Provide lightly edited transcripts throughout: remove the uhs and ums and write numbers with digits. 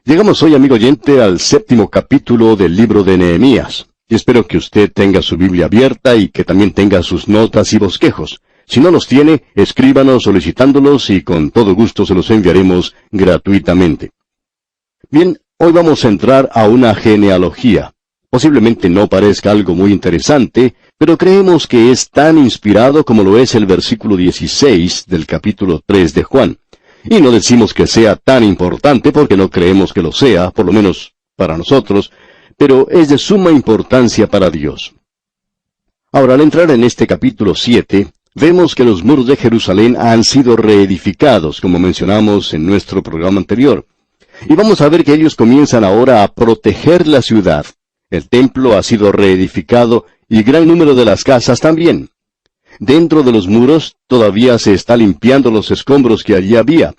Llegamos hoy, amigo oyente, al 7º capítulo del libro de Nehemías. Y espero que usted tenga su Biblia abierta y que también tenga sus notas y bosquejos. Si no los tiene, escríbanos solicitándolos y con todo gusto se los enviaremos gratuitamente. Bien, hoy vamos a entrar a una genealogía. Posiblemente no parezca algo muy interesante, pero creemos que es tan inspirado como lo es el versículo 16 del capítulo 3 de Juan. Y no decimos que sea tan importante porque no creemos que lo sea, por lo menos para nosotros, pero es de suma importancia para Dios. Ahora, al entrar en este capítulo 7, vemos que los muros de Jerusalén han sido reedificados, como mencionamos en nuestro programa anterior. Y vamos a ver que ellos comienzan ahora a proteger la ciudad. El templo ha sido reedificado y gran número de las casas también. Dentro de los muros todavía se está limpiando los escombros que allí había.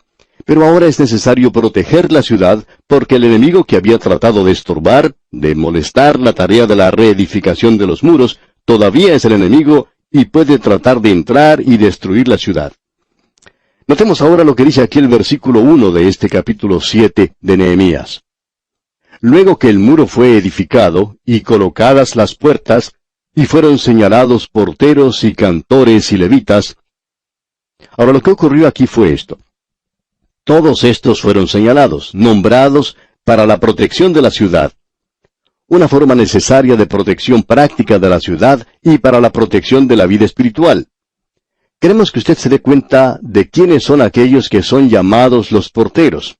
Pero ahora es necesario proteger la ciudad porque el enemigo que había tratado de estorbar, de molestar la tarea de la reedificación de los muros, todavía es el enemigo y puede tratar de entrar y destruir la ciudad. Notemos ahora lo que dice aquí el versículo 1 de este capítulo 7 de Nehemías. Luego que el muro fue edificado y colocadas las puertas, y fueron señalados porteros y cantores y levitas. Ahora lo que ocurrió aquí fue esto. Todos estos fueron señalados, nombrados para la protección de la ciudad. Una forma necesaria de protección práctica de la ciudad y para la protección de la vida espiritual. Queremos que usted se dé cuenta de quiénes son aquellos que son llamados los porteros.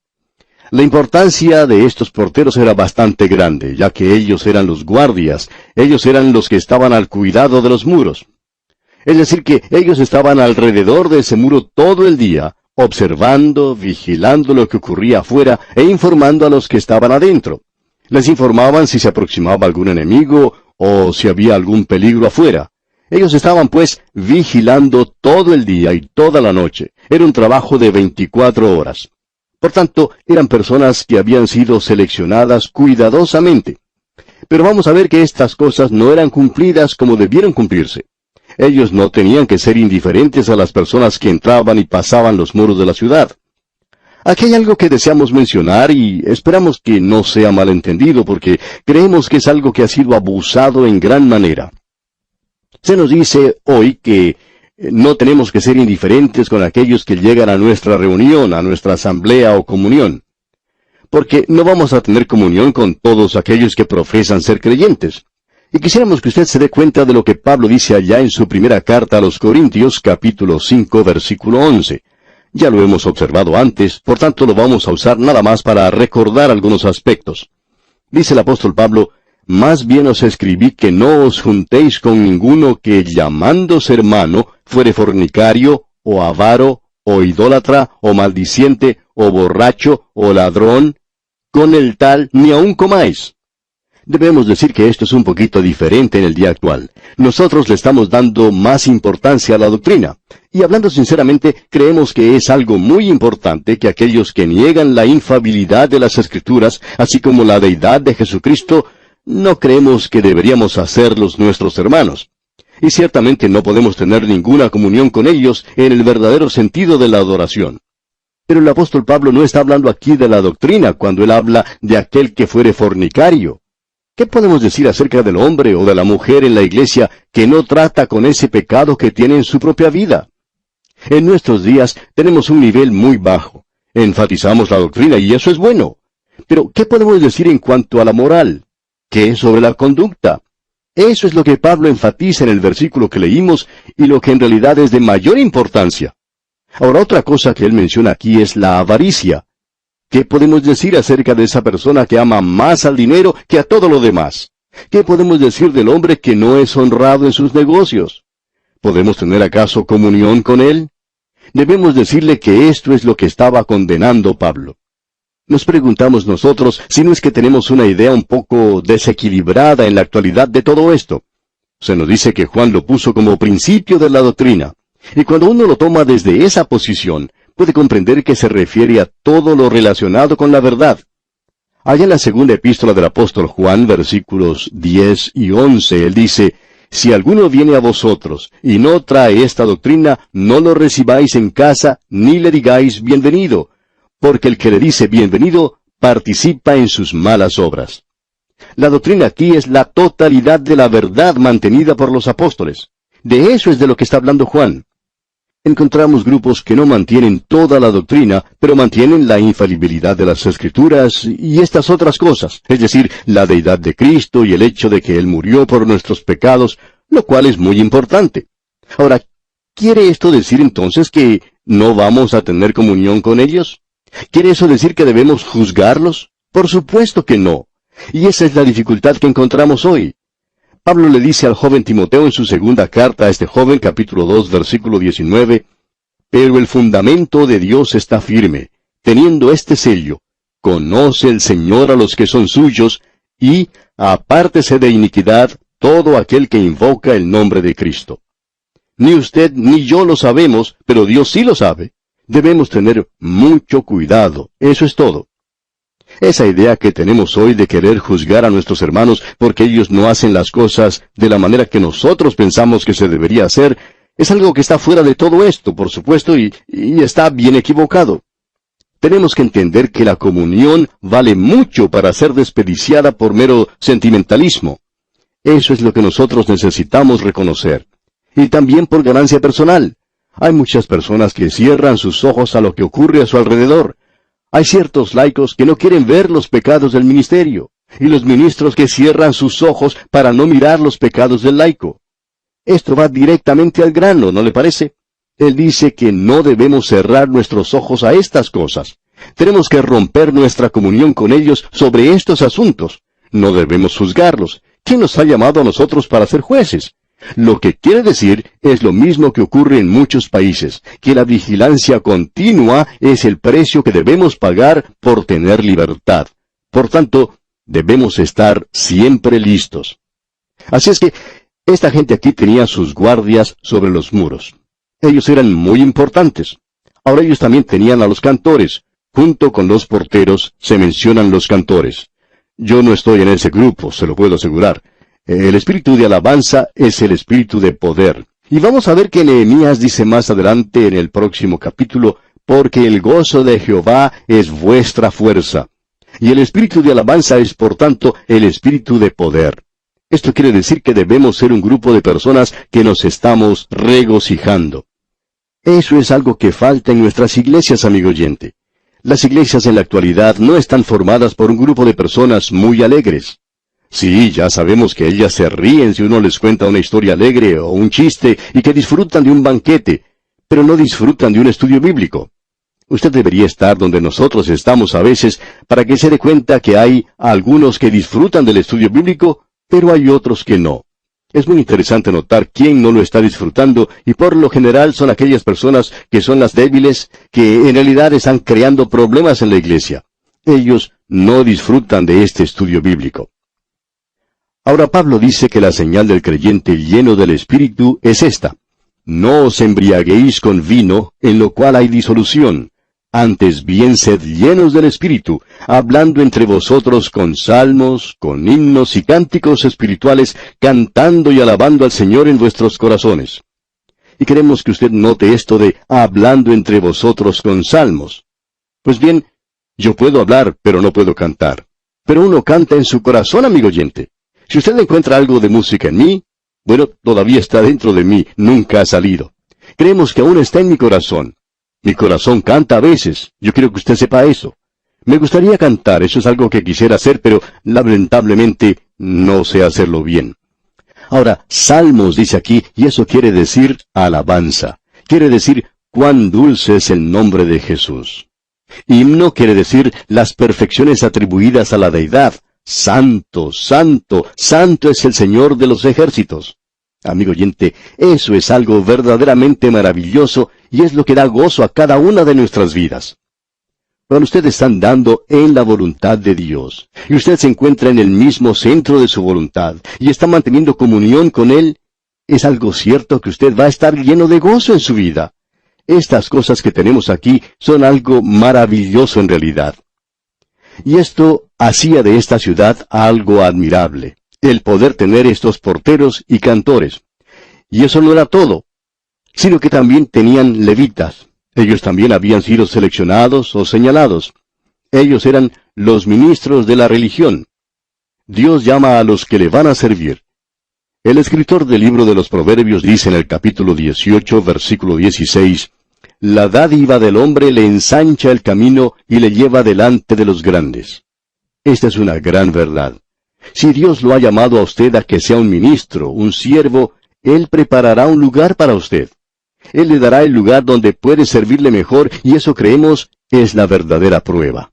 La importancia de estos porteros era bastante grande, ya que ellos eran los guardias, ellos eran los que estaban al cuidado de los muros. Es decir, que ellos estaban alrededor de ese muro todo el día, observando, vigilando lo que ocurría afuera e informando a los que estaban adentro. Les informaban si se aproximaba algún enemigo o si había algún peligro afuera. Ellos estaban, pues, vigilando todo el día y toda la noche. Era un trabajo de 24 horas. Por tanto, eran personas que habían sido seleccionadas cuidadosamente. Pero vamos a ver que estas cosas no eran cumplidas como debieron cumplirse. Ellos no tenían que ser indiferentes a las personas que entraban y pasaban los muros de la ciudad. Aquí hay algo que deseamos mencionar y esperamos que no sea malentendido porque creemos que es algo que ha sido abusado en gran manera. Se nos dice hoy que no tenemos que ser indiferentes con aquellos que llegan a nuestra reunión, a nuestra asamblea o comunión. Porque no vamos a tener comunión con todos aquellos que profesan ser creyentes. Y quisiéramos que usted se dé cuenta de lo que Pablo dice allá en su primera carta a los Corintios, capítulo 5, versículo 11. Ya lo hemos observado antes, por tanto lo vamos a usar nada más para recordar algunos aspectos. Dice el apóstol Pablo, «Más bien os escribí que no os juntéis con ninguno que, llamándose hermano, fuere fornicario, o avaro, o idólatra, o maldiciente, o borracho, o ladrón, con el tal ni aun comáis». Debemos decir que esto es un poquito diferente en el día actual. Nosotros le estamos dando más importancia a la doctrina. Y hablando sinceramente, creemos que es algo muy importante que aquellos que niegan la infalibilidad de las Escrituras, así como la deidad de Jesucristo, no creemos que deberíamos hacerlos nuestros hermanos. Y ciertamente no podemos tener ninguna comunión con ellos en el verdadero sentido de la adoración. Pero el apóstol Pablo no está hablando aquí de la doctrina cuando él habla de aquel que fuere fornicario. ¿Qué podemos decir acerca del hombre o de la mujer en la iglesia que no trata con ese pecado que tiene en su propia vida? En nuestros días tenemos un nivel muy bajo. Enfatizamos la doctrina y eso es bueno. Pero, ¿qué podemos decir en cuanto a la moral? ¿Qué es sobre la conducta? Eso es lo que Pablo enfatiza en el versículo que leímos y lo que en realidad es de mayor importancia. Ahora, otra cosa que él menciona aquí es la avaricia. ¿Qué podemos decir acerca de esa persona que ama más al dinero que a todo lo demás? ¿Qué podemos decir del hombre que no es honrado en sus negocios? ¿Podemos tener acaso comunión con él? Debemos decirle que esto es lo que estaba condenando Pablo. Nos preguntamos nosotros si no es que tenemos una idea un poco desequilibrada en la actualidad de todo esto. Se nos dice que Juan lo puso como principio de la doctrina. Y cuando uno lo toma desde esa posición, puede comprender que se refiere a todo lo relacionado con la verdad. Allá en la segunda epístola del apóstol Juan, versículos 10 y 11, él dice, «Si alguno viene a vosotros y no trae esta doctrina, no lo recibáis en casa, ni le digáis bienvenido, porque el que le dice bienvenido, participa en sus malas obras. La doctrina aquí es la totalidad de la verdad mantenida por los apóstoles. De eso es de lo que está hablando Juan. Encontramos grupos que no mantienen toda la doctrina, pero mantienen la infalibilidad de las Escrituras y estas otras cosas, es decir, la deidad de Cristo y el hecho de que Él murió por nuestros pecados, lo cual es muy importante. Ahora, ¿quiere esto decir entonces que no vamos a tener comunión con ellos? ¿Quiere eso decir que debemos juzgarlos? Por supuesto que no. Y esa es la dificultad que encontramos hoy. Pablo le dice al joven Timoteo en su segunda carta a este joven, capítulo 2, versículo 19, «Pero el fundamento de Dios está firme, teniendo este sello, conoce el Señor a los que son suyos, y apártese de iniquidad todo aquel que invoca el nombre de Cristo». Ni usted ni yo lo sabemos, pero Dios sí lo sabe. Debemos tener mucho cuidado, eso es todo. Esa idea que tenemos hoy de querer juzgar a nuestros hermanos porque ellos no hacen las cosas de la manera que nosotros pensamos que se debería hacer, es algo que está fuera de todo esto, por supuesto, y está bien equivocado. Tenemos que entender que la comunión vale mucho para ser desperdiciada por mero sentimentalismo. Eso es lo que nosotros necesitamos reconocer. Y también por ganancia personal. Hay muchas personas que cierran sus ojos a lo que ocurre a su alrededor. Hay ciertos laicos que no quieren ver los pecados del ministerio, y los ministros que cierran sus ojos para no mirar los pecados del laico. Esto va directamente al grano, ¿no le parece? Él dice que no debemos cerrar nuestros ojos a estas cosas. Tenemos que romper nuestra comunión con ellos sobre estos asuntos. No debemos juzgarlos. ¿Quién nos ha llamado a nosotros para ser jueces? Lo que quiere decir es lo mismo que ocurre en muchos países, que la vigilancia continua es el precio que debemos pagar por tener libertad. Por tanto, debemos estar siempre listos. Así es que esta gente aquí tenía sus guardias sobre los muros. Ellos eran muy importantes. Ahora ellos también tenían a los cantores. Junto con los porteros se mencionan los cantores. Yo no estoy en ese grupo, se lo puedo asegurar. El espíritu de alabanza es el espíritu de poder. Y vamos a ver que Nehemías dice más adelante en el próximo capítulo, porque el gozo de Jehová es vuestra fuerza. Y el espíritu de alabanza es, por tanto, el espíritu de poder. Esto quiere decir que debemos ser un grupo de personas que nos estamos regocijando. Eso es algo que falta en nuestras iglesias, amigo oyente. Las iglesias en la actualidad no están formadas por un grupo de personas muy alegres. Sí, ya sabemos que ellas se ríen si uno les cuenta una historia alegre o un chiste y que disfrutan de un banquete, pero no disfrutan de un estudio bíblico. Usted debería estar donde nosotros estamos a veces para que se dé cuenta que hay algunos que disfrutan del estudio bíblico, pero hay otros que no. Es muy interesante notar quién no lo está disfrutando y por lo general son aquellas personas que son las débiles, que en realidad están creando problemas en la iglesia. Ellos no disfrutan de este estudio bíblico. Ahora Pablo dice que la señal del creyente lleno del Espíritu es esta: no os embriaguéis con vino, en lo cual hay disolución, antes bien sed llenos del Espíritu, hablando entre vosotros con salmos, con himnos y cánticos espirituales, cantando y alabando al Señor en vuestros corazones. Y queremos que usted note esto de hablando entre vosotros con salmos. Pues bien, yo puedo hablar, pero no puedo cantar. Pero uno canta en su corazón, amigo oyente. Si usted encuentra algo de música en mí, bueno, todavía está dentro de mí, nunca ha salido. Creemos que aún está en mi corazón. Mi corazón canta a veces, yo quiero que usted sepa eso. Me gustaría cantar, eso es algo que quisiera hacer, pero lamentablemente no sé hacerlo bien. Ahora, salmos dice aquí, y eso quiere decir alabanza. Quiere decir cuán dulce es el nombre de Jesús. Himno quiere decir las perfecciones atribuidas a la deidad. Santo, santo, santo es el Señor de los ejércitos. Amigo oyente, eso es algo verdaderamente maravilloso y es lo que da gozo a cada una de nuestras vidas. Cuando usted está andando en la voluntad de Dios, y usted se encuentra en el mismo centro de su voluntad, y está manteniendo comunión con Él, es algo cierto que usted va a estar lleno de gozo en su vida. Estas cosas que tenemos aquí son algo maravilloso en realidad. Y esto hacía de esta ciudad algo admirable, el poder tener estos porteros y cantores. Y eso no era todo, sino que también tenían levitas. Ellos también habían sido seleccionados o señalados. Ellos eran los ministros de la religión. Dios llama a los que le van a servir. El escritor del libro de los Proverbios dice en el capítulo 18, versículo 16, «La dádiva del hombre le ensancha el camino y le lleva delante de los grandes». Esta es una gran verdad. Si Dios lo ha llamado a usted a que sea un ministro, un siervo, Él preparará un lugar para usted. Él le dará el lugar donde puede servirle mejor, y eso creemos es la verdadera prueba.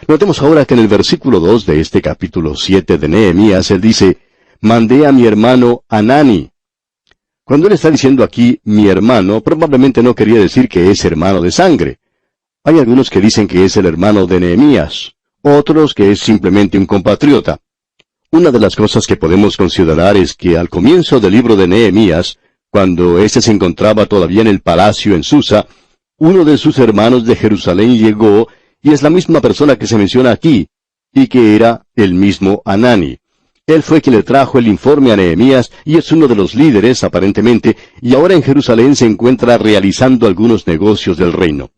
Notemos ahora que en el versículo 2 de este capítulo 7 de Nehemías, él dice, «Mandé a mi hermano Hanani». Cuando él está diciendo aquí mi hermano, probablemente no quería decir que es hermano de sangre. Hay algunos que dicen que es el hermano de Nehemías, otros que es simplemente un compatriota. Una de las cosas que podemos considerar es que al comienzo del libro de Nehemías, cuando éste se encontraba todavía en el palacio en Susa, uno de sus hermanos de Jerusalén llegó, y es la misma persona que se menciona aquí, y que era el mismo Hanani. Él fue quien le trajo el informe a Nehemías, y es uno de los líderes, aparentemente, y ahora en Jerusalén se encuentra realizando algunos negocios del reino.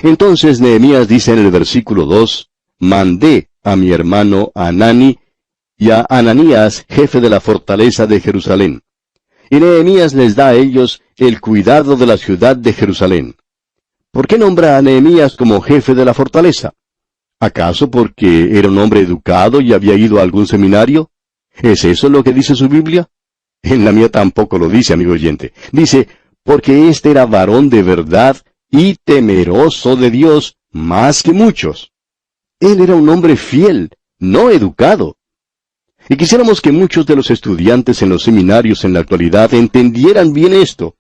Entonces Nehemías dice en el versículo 2, «Mandé a mi hermano Hanani y a Ananías, jefe de la fortaleza de Jerusalén». Y Nehemías les da a ellos el cuidado de la ciudad de Jerusalén. ¿Por qué nombra a Nehemías como jefe de la fortaleza? ¿Acaso porque era un hombre educado y había ido a algún seminario? ¿Es eso lo que dice su Biblia? En la mía tampoco lo dice, amigo oyente. Dice, porque éste era varón de verdad y temeroso de Dios más que muchos. Él era un hombre fiel, no educado. Y quisiéramos que muchos de los estudiantes en los seminarios en la actualidad entendieran bien esto.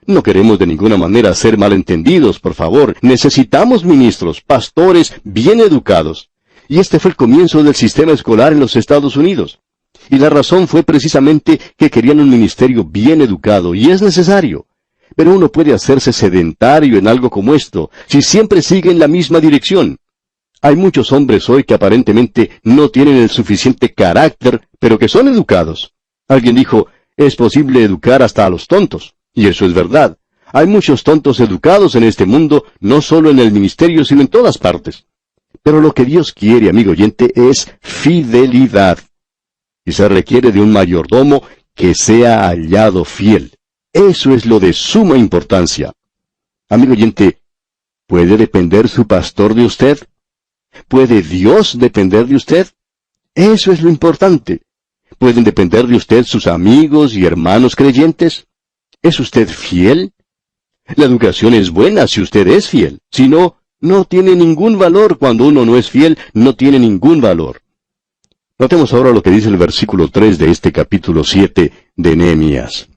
No queremos de ninguna manera ser malentendidos, por favor. Necesitamos ministros, pastores bien educados. Y este fue el comienzo del sistema escolar en los Estados Unidos. Y la razón fue precisamente que querían un ministerio bien educado, y es necesario. Pero uno puede hacerse sedentario en algo como esto, si siempre sigue en la misma dirección. Hay muchos hombres hoy que aparentemente no tienen el suficiente carácter, pero que son educados. Alguien dijo, es posible educar hasta a los tontos. Y eso es verdad. Hay muchos tontos educados en este mundo, no solo en el ministerio, sino en todas partes. Pero lo que Dios quiere, amigo oyente, es fidelidad. Y se requiere de un mayordomo que sea hallado fiel. Eso es lo de suma importancia. Amigo oyente, ¿puede depender su pastor de usted? ¿Puede Dios depender de usted? Eso es lo importante. ¿Pueden depender de usted sus amigos y hermanos creyentes? ¿Es usted fiel? La educación es buena si usted es fiel. Si no, no tiene ningún valor. Cuando uno no es fiel, no tiene ningún valor. Notemos ahora lo que dice el versículo 3 de este capítulo 7 de Nehemías.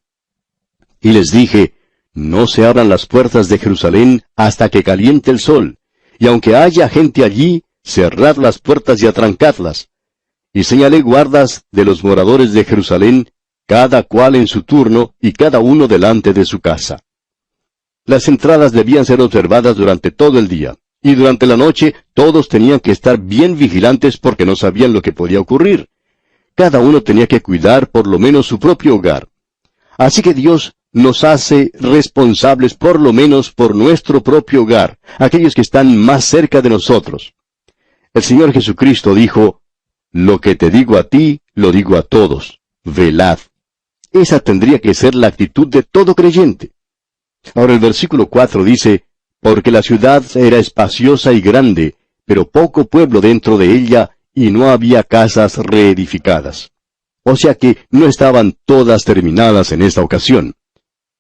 Y les dije, no se abran las puertas de Jerusalén hasta que caliente el sol, y aunque haya gente allí, cerrad las puertas y atrancadlas. Y señalé guardas de los moradores de Jerusalén, cada cual en su turno, y cada uno delante de su casa. Las entradas debían ser observadas durante todo el día, y durante la noche todos tenían que estar bien vigilantes porque no sabían lo que podía ocurrir. Cada uno tenía que cuidar por lo menos su propio hogar. Así que Dios nos hace responsables por lo menos por nuestro propio hogar, aquellos que están más cerca de nosotros. El Señor Jesucristo dijo, lo que te digo a ti, lo digo a todos, velad. Esa tendría que ser la actitud de todo creyente. Ahora el versículo 4 dice, porque la ciudad era espaciosa y grande, pero poco pueblo dentro de ella, y no había casas reedificadas. O sea que no estaban todas terminadas en esta ocasión.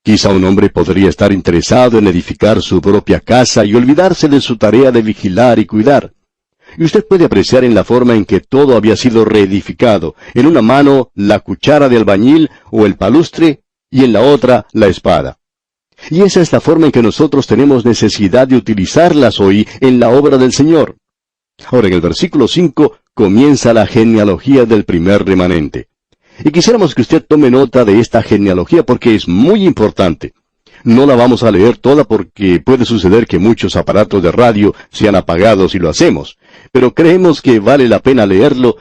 Quizá un hombre podría estar interesado en edificar su propia casa y olvidarse de su tarea de vigilar y cuidar. Y usted puede apreciar en la forma en que todo había sido reedificado, en una mano la cuchara de albañil o el palustre, y en la otra la espada. Y esa es la forma en que nosotros tenemos necesidad de utilizarlas hoy en la obra del Señor. Ahora en el versículo 5 comienza la genealogía del primer remanente. Y quisiéramos que usted tome nota de esta genealogía porque es muy importante. No la vamos a leer toda porque puede suceder que muchos aparatos de radio sean apagados si lo hacemos, pero creemos que vale la pena leerlo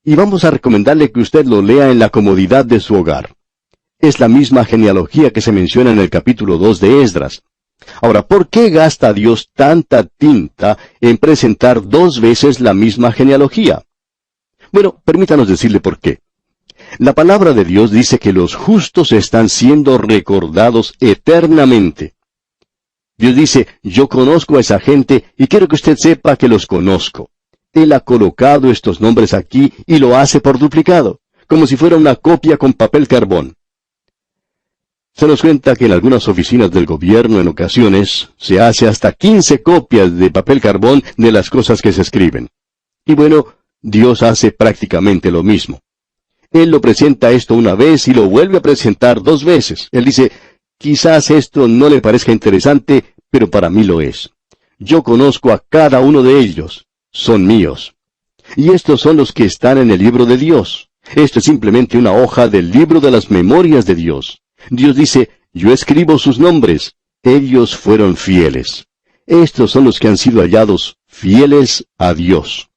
y vamos a recomendarle que usted lo lea en la comodidad de su hogar. Es la misma genealogía que se menciona en el capítulo 2 de Esdras. Ahora, ¿por qué gasta Dios tanta tinta en presentar 2 veces la misma genealogía? Bueno, permítanos decirle por qué. La palabra de Dios dice que los justos están siendo recordados eternamente. Dios dice, yo conozco a esa gente y quiero que usted sepa que los conozco. Él ha colocado estos nombres aquí y lo hace por duplicado, como si fuera una copia con papel carbón. Se nos cuenta que en algunas oficinas del gobierno en ocasiones se hace hasta 15 copias de papel carbón de las cosas que se escriben. Y bueno, Dios hace prácticamente lo mismo. Él lo presenta esto una vez y lo vuelve a presentar 2 veces. Él dice, quizás esto no le parezca interesante, pero para mí lo es. Yo conozco a cada uno de ellos. Son míos. Y estos son los que están en el libro de Dios. Esto es simplemente una hoja del libro de las memorias de Dios. Dios dice, yo escribo sus nombres. Ellos fueron fieles. Estos son los que han sido hallados fieles a Dios.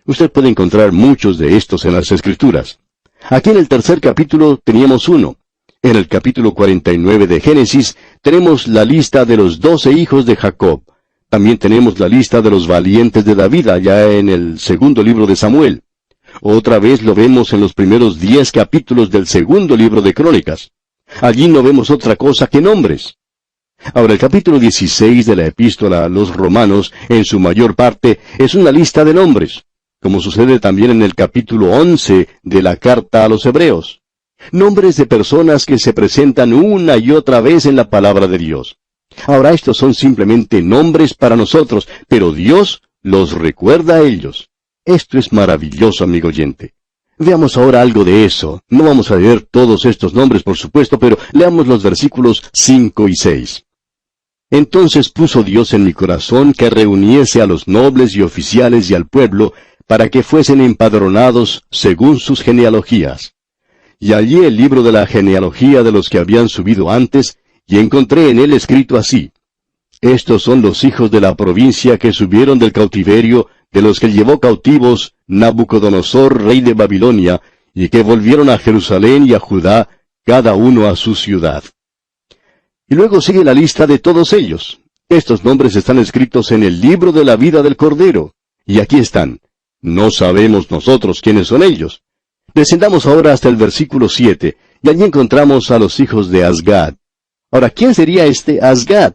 Usted puede encontrar muchos de estos en las Escrituras. Aquí en el 3er capítulo teníamos uno. En el capítulo 49 de Génesis tenemos la lista de los 12 hijos de Jacob. También tenemos la lista de los valientes de David allá en el 2º libro de Samuel. Otra vez lo vemos en los primeros 10 capítulos del 2º libro de Crónicas. Allí no vemos otra cosa que nombres. Ahora, el capítulo 16 de la epístola a los Romanos, en su mayor parte, es una lista de nombres, como sucede también en el capítulo 11 de la carta a los Hebreos. Nombres de personas que se presentan una y otra vez en la palabra de Dios. Ahora, estos son simplemente nombres para nosotros, pero Dios los recuerda a ellos. Esto es maravilloso, amigo oyente. Veamos ahora algo de eso. No vamos a leer todos estos nombres, por supuesto, pero leamos los versículos 5 y 6. Entonces puso Dios en mi corazón que reuniese a los nobles y oficiales y al pueblo, para que fuesen empadronados según sus genealogías. Y hallé el libro de la genealogía de los que habían subido antes, y encontré en él escrito así: Estos son los hijos de la provincia que subieron del cautiverio, de los que llevó cautivos Nabucodonosor, rey de Babilonia, y que volvieron a Jerusalén y a Judá, cada uno a su ciudad. Y luego sigue la lista de todos ellos. Estos nombres están escritos en el libro de la vida del Cordero. Y aquí están. No sabemos nosotros quiénes son ellos. Descendamos ahora hasta el versículo 7, y allí encontramos a los hijos de Azgad. Ahora, ¿quién sería este Azgad?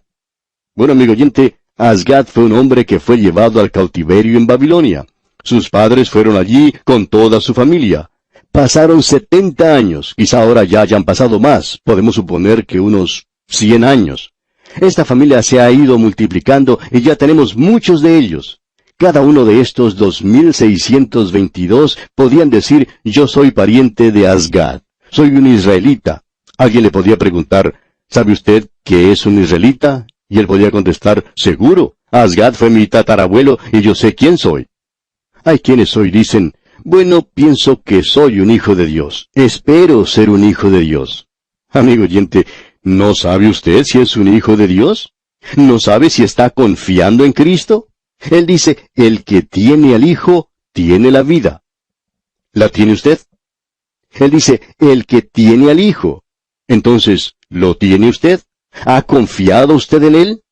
Bueno, amigo oyente, Azgad fue un hombre que fue llevado al cautiverio en Babilonia. Sus padres fueron allí con toda su familia. Pasaron 70 años, quizá ahora ya hayan pasado más, podemos suponer que unos 100 años. Esta familia se ha ido multiplicando y ya tenemos muchos de ellos. Cada uno de estos 2622 podían decir, yo soy pariente de Azgad, soy un israelita. Alguien le podía preguntar, ¿sabe usted qué es un israelita? Y él podía contestar, seguro, Azgad fue mi tatarabuelo y yo sé quién soy. Hay quienes hoy dicen, bueno, pienso que soy un hijo de Dios, espero ser un hijo de Dios. Amigo oyente, ¿no sabe usted si es un hijo de Dios? ¿No sabe si está confiando en Cristo? Él dice, el que tiene al Hijo, tiene la vida. ¿La tiene usted? Él dice, el que tiene al Hijo. Entonces, ¿lo tiene usted? ¿Ha confiado usted en Él?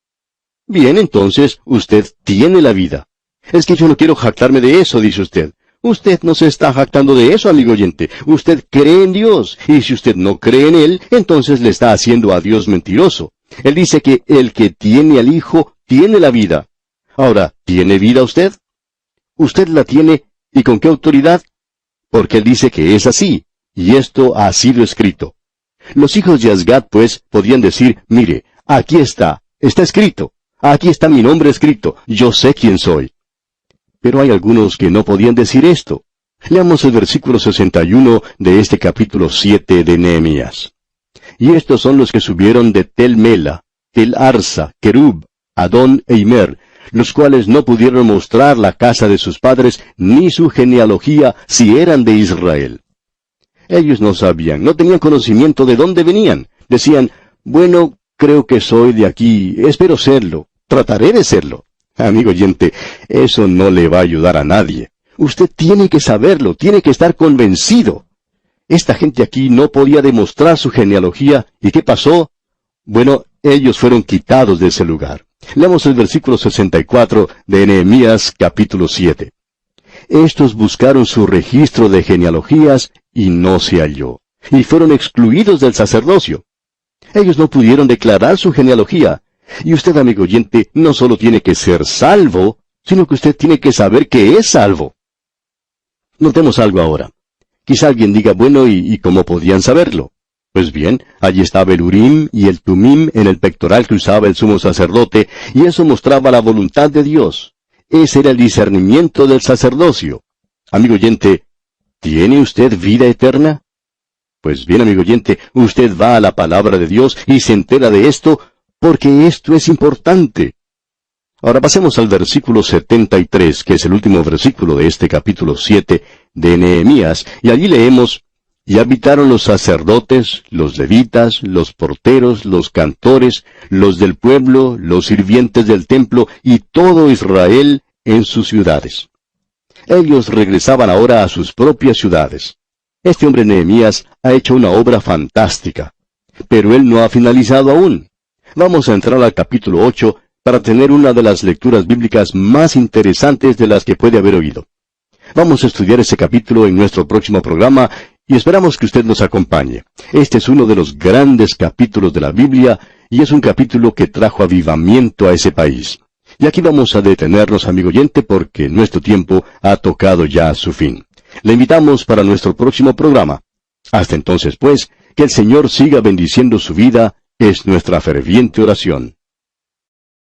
Bien, entonces, usted tiene la vida. Es que yo no quiero jactarme de eso, dice usted. Usted no se está jactando de eso, amigo oyente. Usted cree en Dios, y si usted no cree en Él, entonces le está haciendo a Dios mentiroso. Él dice que el que tiene al Hijo, tiene la vida. Ahora, ¿tiene vida usted? Usted la tiene, ¿y con qué autoridad? Porque él dice que es así, y esto ha sido escrito. Los hijos de Azgad, pues, podían decir, mire, aquí está escrito, aquí está mi nombre escrito, yo sé quién soy. Pero hay algunos que no podían decir esto. Leamos el versículo 61 de este capítulo 7 de Nehemías. Y estos son los que subieron de Tel Mela, Tel Arsa, Kerub, Adón e Imer, los cuales no pudieron mostrar la casa de sus padres, ni su genealogía, si eran de Israel. Ellos no sabían, no tenían conocimiento de dónde venían. Decían, bueno, creo que soy de aquí, espero serlo, trataré de serlo. Amigo oyente, eso no le va a ayudar a nadie. Usted tiene que saberlo, tiene que estar convencido. Esta gente aquí no podía demostrar su genealogía, ¿y qué pasó? Bueno, ellos fueron quitados de ese lugar. Leamos el versículo 64 de Nehemías capítulo 7. Estos buscaron su registro de genealogías y no se halló, y fueron excluidos del sacerdocio. Ellos no pudieron declarar su genealogía. Y usted, amigo oyente, no solo tiene que ser salvo, sino que usted tiene que saber que es salvo. Notemos algo ahora. Quizá alguien diga, bueno, ¿y cómo podían saberlo? Pues bien, allí estaba el Urim y el Tumim en el pectoral que usaba el sumo sacerdote, y eso mostraba la voluntad de Dios. Ese era el discernimiento del sacerdocio. Amigo oyente, ¿tiene usted vida eterna? Pues bien, amigo oyente, usted va a la palabra de Dios y se entera de esto, porque esto es importante. Ahora pasemos al versículo 73, que es el último versículo de este capítulo 7 de Nehemías, y allí leemos: Y habitaron los sacerdotes, los levitas, los porteros, los cantores, los del pueblo, los sirvientes del templo, y todo Israel en sus ciudades. Ellos regresaban ahora a sus propias ciudades. Este hombre Nehemías ha hecho una obra fantástica, pero él no ha finalizado aún. Vamos a entrar al capítulo 8 para tener una de las lecturas bíblicas más interesantes de las que puede haber oído. Vamos a estudiar ese capítulo en nuestro próximo programa y esperamos que usted nos acompañe. Este es uno de los grandes capítulos de la Biblia y es un capítulo que trajo avivamiento a ese país. Y aquí vamos a detenernos, amigo oyente, porque nuestro tiempo ha tocado ya su fin. Le invitamos para nuestro próximo programa. Hasta entonces, pues, que el Señor siga bendiciendo su vida, es nuestra ferviente oración.